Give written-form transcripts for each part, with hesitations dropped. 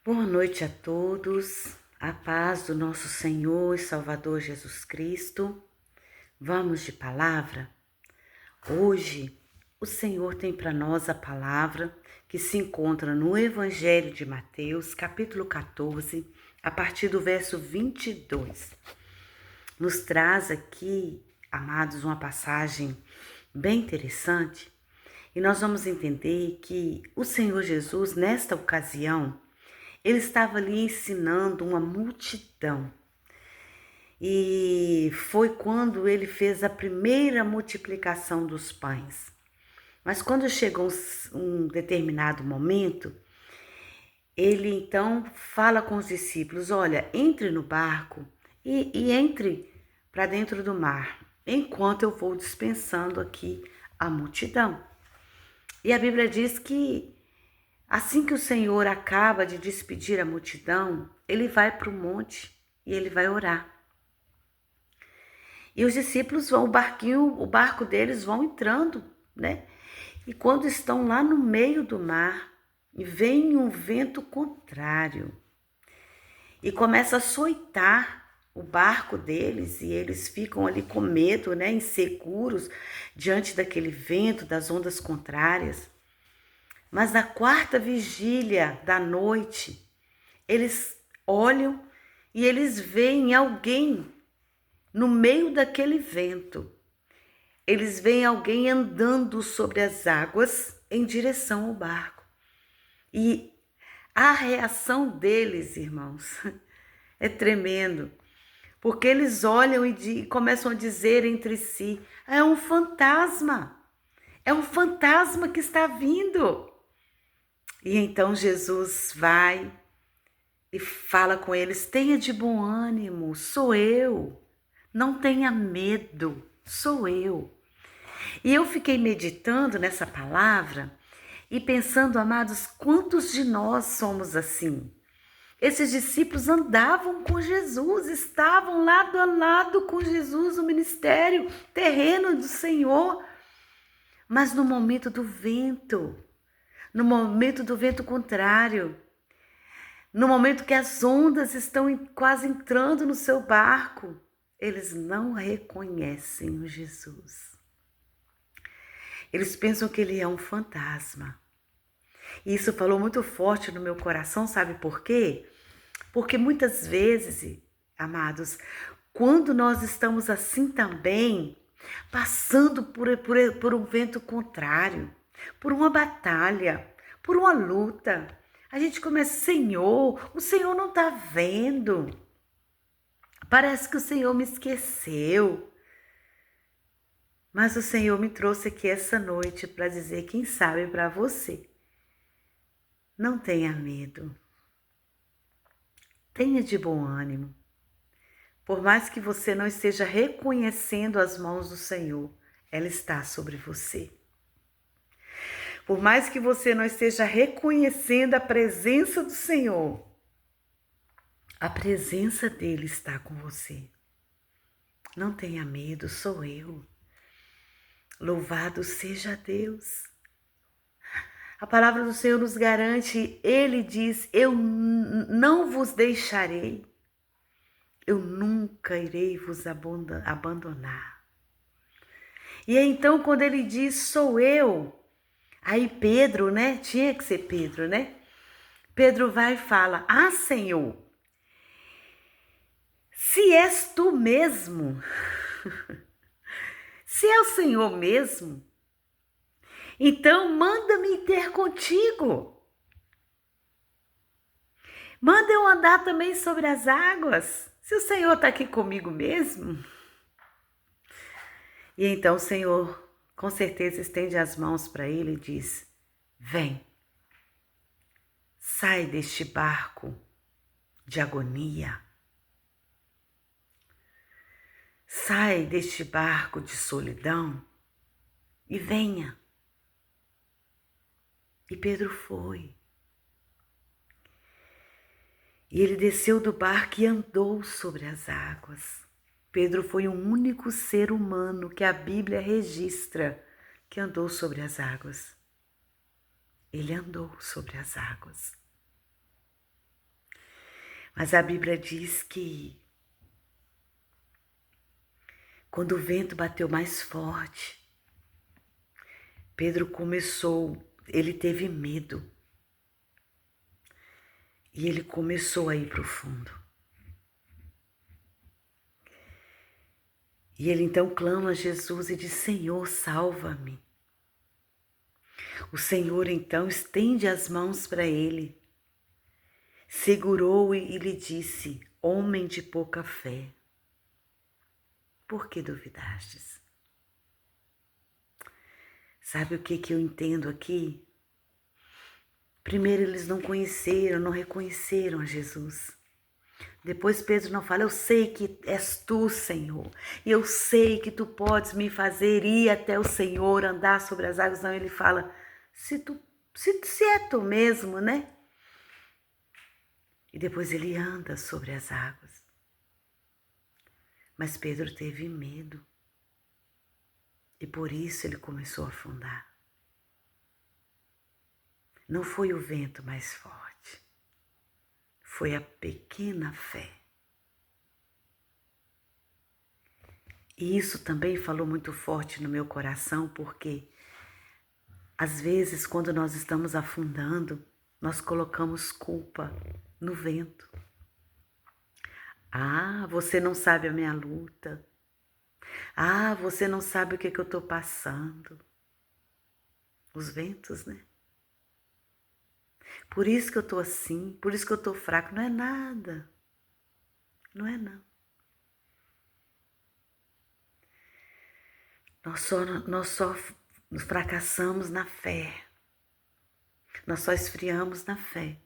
Boa noite a todos, a paz do nosso Senhor e Salvador Jesus Cristo. Vamos de palavra? Hoje, o Senhor tem para nós a palavra que se encontra no Evangelho de Mateus, capítulo 14, a partir do verso 22. Nos traz aqui, amados, uma passagem bem interessante e nós vamos entender que o Senhor Jesus, nesta ocasião, ele estava ali ensinando uma multidão. E foi quando ele fez a primeira multiplicação dos pães. Mas quando chegou um determinado momento, ele então fala com os discípulos: olha, entre no barco e entre para dentro do mar, enquanto eu vou dispensando aqui a multidão. E a Bíblia diz que assim que o Senhor acaba de despedir a multidão, ele vai para o monte e ele vai orar. E os discípulos vão, o barco deles vão entrando, né? E quando estão lá no meio do mar, vem um vento contrário e começa a açoitar o barco deles e eles ficam ali com medo, né? Inseguros diante daquele vento, das ondas contrárias. Mas na quarta vigília da noite, eles olham e eles veem alguém no meio daquele vento. Eles veem alguém andando sobre as águas em direção ao barco. E a reação deles, irmãos, é tremendo. Porque eles olham e começam a dizer entre si: é um fantasma. É um fantasma que está vindo. E então Jesus vai e fala com eles: tenha de bom ânimo, sou eu. Não tenha medo, sou eu. E eu fiquei meditando nessa palavra e pensando, amados, quantos de nós somos assim? Esses discípulos andavam com Jesus, estavam lado a lado com Jesus no ministério terreno do Senhor, mas no momento do vento contrário, no momento que as ondas estão quase entrando no seu barco, eles não reconhecem o Jesus. Eles pensam que ele é um fantasma. E isso falou muito forte no meu coração, sabe por quê? Porque muitas vezes, amados, quando nós estamos assim também, passando por um vento contrário, por uma batalha, por uma luta, a gente começa: Senhor, o Senhor não está vendo. Parece que o Senhor me esqueceu. Mas o Senhor me trouxe aqui essa noite para dizer, quem sabe para você, não tenha medo. Tenha de bom ânimo. Por mais que você não esteja reconhecendo as mãos do Senhor, ela está sobre você. Por mais que você não esteja reconhecendo a presença do Senhor, a presença dele está com você. Não tenha medo, sou eu. Louvado seja Deus. A palavra do Senhor nos garante, ele diz: eu não vos deixarei, eu nunca irei vos abandonar. E então, quando ele diz, sou eu, aí Pedro, né? Tinha que ser Pedro, né? Pedro vai e fala: ah, Senhor, se és tu mesmo, se é o Senhor mesmo, então manda-me ter contigo. Manda eu andar também sobre as águas, se o Senhor está aqui comigo mesmo. E então o Senhor, com certeza, estende as mãos para ele e diz: vem, sai deste barco de agonia. Sai deste barco de solidão e venha. E Pedro foi. E ele desceu do barco e andou sobre as águas. Pedro foi o único ser humano que a Bíblia registra que andou sobre as águas. Ele andou sobre as águas. Mas a Bíblia diz que quando o vento bateu mais forte, Pedro ele teve medo. E ele começou a ir para o fundo. E ele então clama a Jesus e diz: Senhor, salva-me. O Senhor então estende as mãos para ele, segurou e lhe disse: Homem de pouca fé, por que duvidastes? Sabe o que eu entendo aqui? Primeiro, eles não conheceram, não reconheceram a Jesus. Depois Pedro não fala: eu sei que és tu, Senhor, e eu sei que tu podes me fazer ir até o Senhor, andar sobre as águas. Não, ele fala: se é tu mesmo, né? E depois ele anda sobre as águas. Mas Pedro teve medo e por isso ele começou a afundar. Não foi o vento mais forte, foi a pequena fé. E isso também falou muito forte no meu coração, porque às vezes quando nós estamos afundando, nós colocamos culpa no vento. Ah, você não sabe a minha luta. Ah, você não sabe o que eu estou passando. Os ventos, né? Por isso que eu estou assim, por isso que eu estou fraco. Não é nada. Não é não. Nós só fracassamos na fé. Nós só esfriamos na fé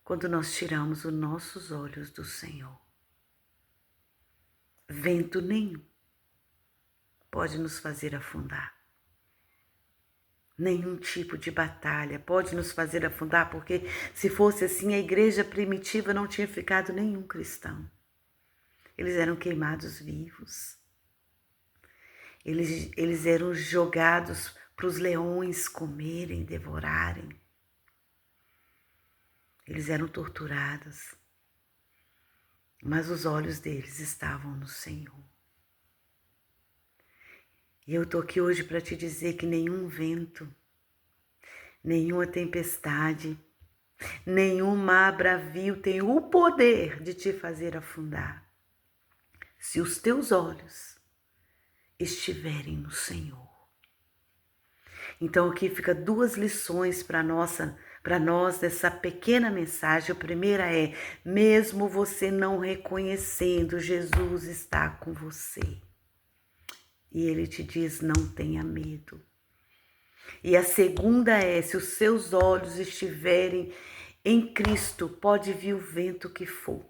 quando nós tiramos os nossos olhos do Senhor. Vento nenhum pode nos fazer afundar. Nenhum tipo de batalha pode nos fazer afundar, porque se fosse assim, a igreja primitiva não tinha ficado nenhum cristão. Eles eram queimados vivos. Eles eram jogados para os leões comerem, devorarem. Eles eram torturados. Mas os olhos deles estavam no Senhor. E eu estou aqui hoje para te dizer que nenhum vento, nenhuma tempestade, nenhum mar bravio tem o poder de te fazer afundar, se os teus olhos estiverem no Senhor. Então aqui fica duas lições para nós dessa pequena mensagem. A primeira é: mesmo você não reconhecendo, Jesus está com você. E Ele te diz: não tenha medo. E a segunda é: se os seus olhos estiverem em Cristo, pode vir o vento que for.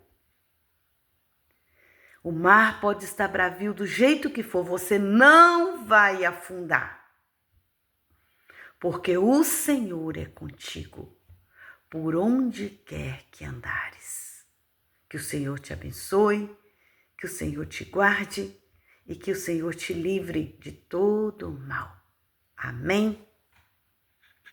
O mar pode estar bravio do jeito que for, você não vai afundar. Porque o Senhor é contigo, por onde quer que andares. Que o Senhor te abençoe, que o Senhor te guarde e que o Senhor te livre de todo o mal. Amém?